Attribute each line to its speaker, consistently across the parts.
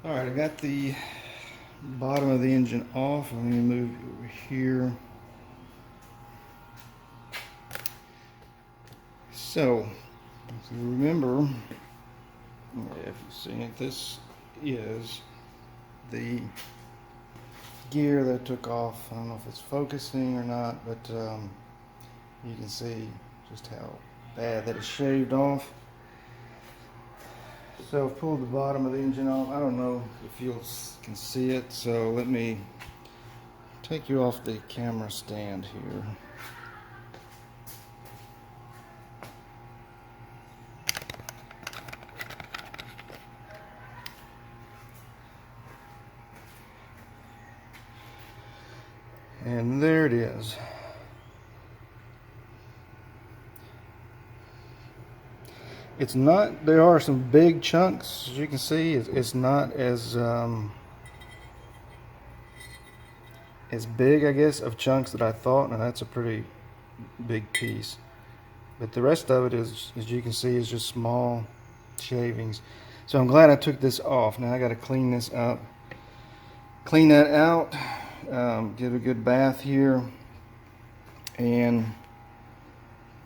Speaker 1: Alright, I got the bottom of the engine off. Let me move it over here. So, if you remember, if you see it, this is the gear that took off. I don't know if it's focusing or not, but you can see just how bad that is shaved off. So I've pulled the bottom of the engine off. I don't know if you can see it, so let me take you off the camera stand here. And there it is. It's not, there are some big chunks, as you can see. It's not as big, I guess, of chunks that I thought, and that's a pretty big piece. But the rest of it is, as you can see, is just small shavings. So I'm glad I took this off. Now I got to clean this up, clean that out, give it a good bath here, and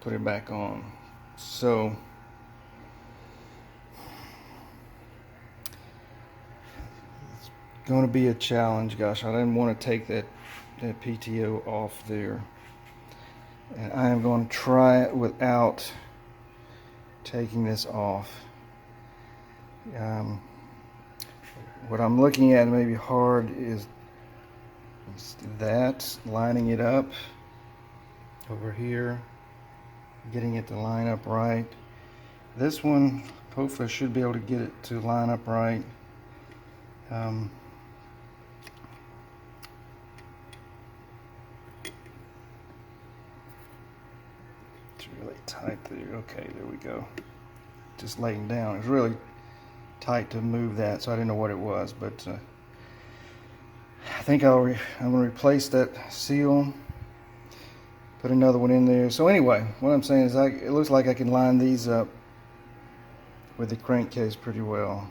Speaker 1: put it back on. So it's going to be a challenge. Gosh, I didn't want to take that PTO off there. And I am going to try it without taking this off. What I'm looking at maybe hard is that, lining it up over here, getting it to line up right. This one, hopefully I should be able to get it to line up right. It's really tight there. Okay, there we go. Just laying down. It's really tight to move that, so I didn't know what it was, but I think I'm going to replace that seal, put another one in there. So anyway, what I'm saying is it looks like I can line these up with the crankcase pretty well.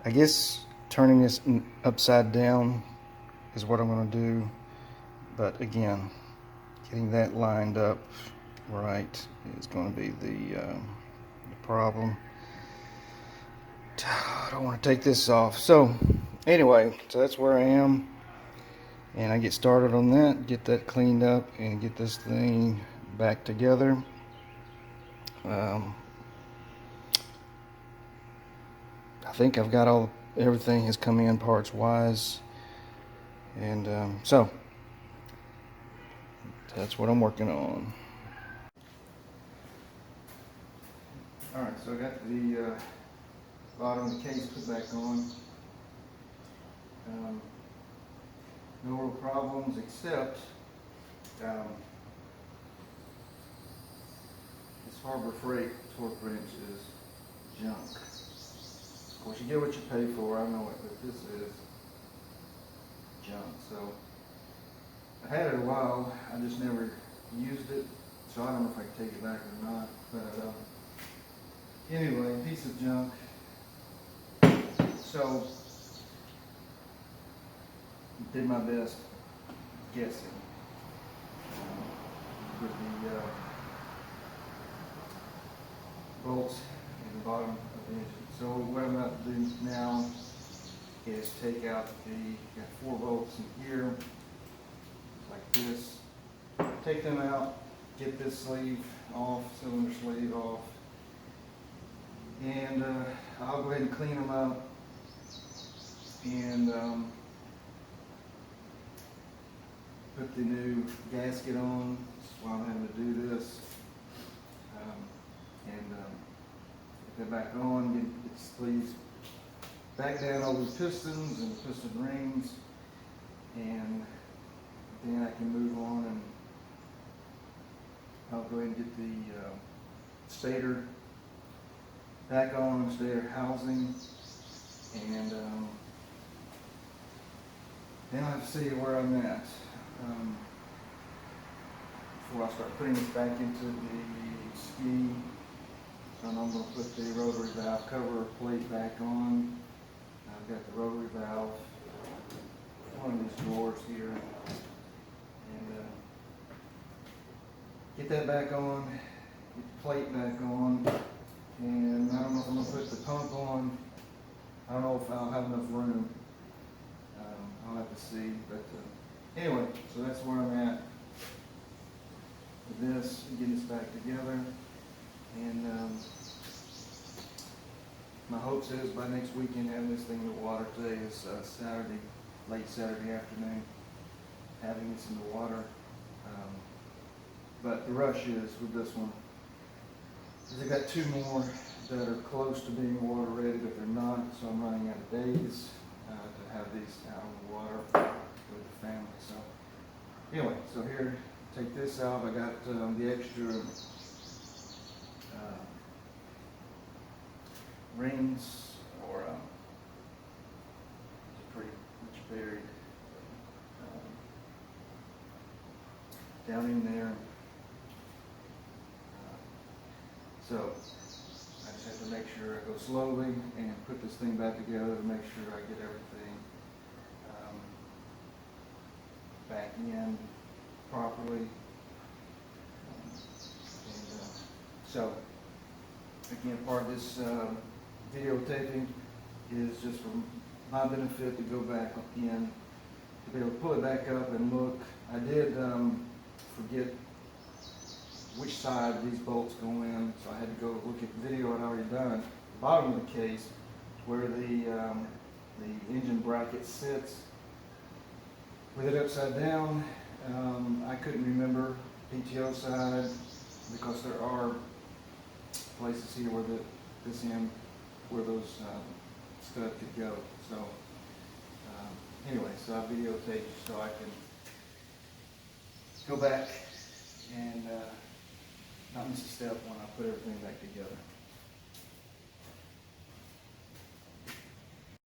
Speaker 1: I guess turning this upside down is what I'm going to do, but again, getting that lined up right is going to be the problem. I don't want to take this off. So anyway, so that's where I am, and I get started on that, get that cleaned up, and get this thing back together. I think I've got everything has come in parts wise, and so that's what I'm working on. Alright, so I got the bottom of the case put back on. No real problems, except this Harbor Freight torque wrench is junk. Of course, you get what you pay for, I know it, but this is junk. So I had it a while, I just never used it, so I don't know if I can take it back or not. But anyway, piece of junk. So did my best guessing with the bolts in the bottom of the engine. So what I'm about to do now is take out got 4 bolts in here, like this. Take them out, get this sleeve off, cylinder sleeve off, and I'll go ahead and clean them up, and put the new gasket on while I'm having to do this, and get that back on, get the sleeves back down over the pistons and the piston rings, and then I can move on, and I'll go ahead and get the stator back on, stator housing, and then I'll have to see where I'm at before I start putting this back into the ski So I'm going to put the rotary valve cover plate back on. I've got the rotary valve in one of these drawers here. And get that back on, get the plate back on. And I don't know if I'm going to put the pump on. I don't know if I'll have enough room. I'll have to see. But anyway, so that's where I'm at with this, getting this back together. And my hopes is by next weekend having this thing in the water. Today is Saturday, late Saturday afternoon, having this in the water. But the rush is with this one, is I got two more that are close to being water ready, but they're not, so I'm running out of days to have these out in the water with the family. So anyway, so here, take this out. I got the extra rings, or pretty much buried down in there. So I just have to make sure I go slowly and put this thing back together to make sure I get everything back in properly. So again, part of this videotaping is just for my benefit to go back in, to be able to pull it back up and look. I did forget which side these bolts go in, so I had to go look at the video I'd already done. The bottom of the case, where the engine bracket sits, with it upside down, I couldn't remember PTO side, because there are places here where this end, where those studs could go. So anyway, so I videotaped so I can go back and not miss a step when I put everything back together.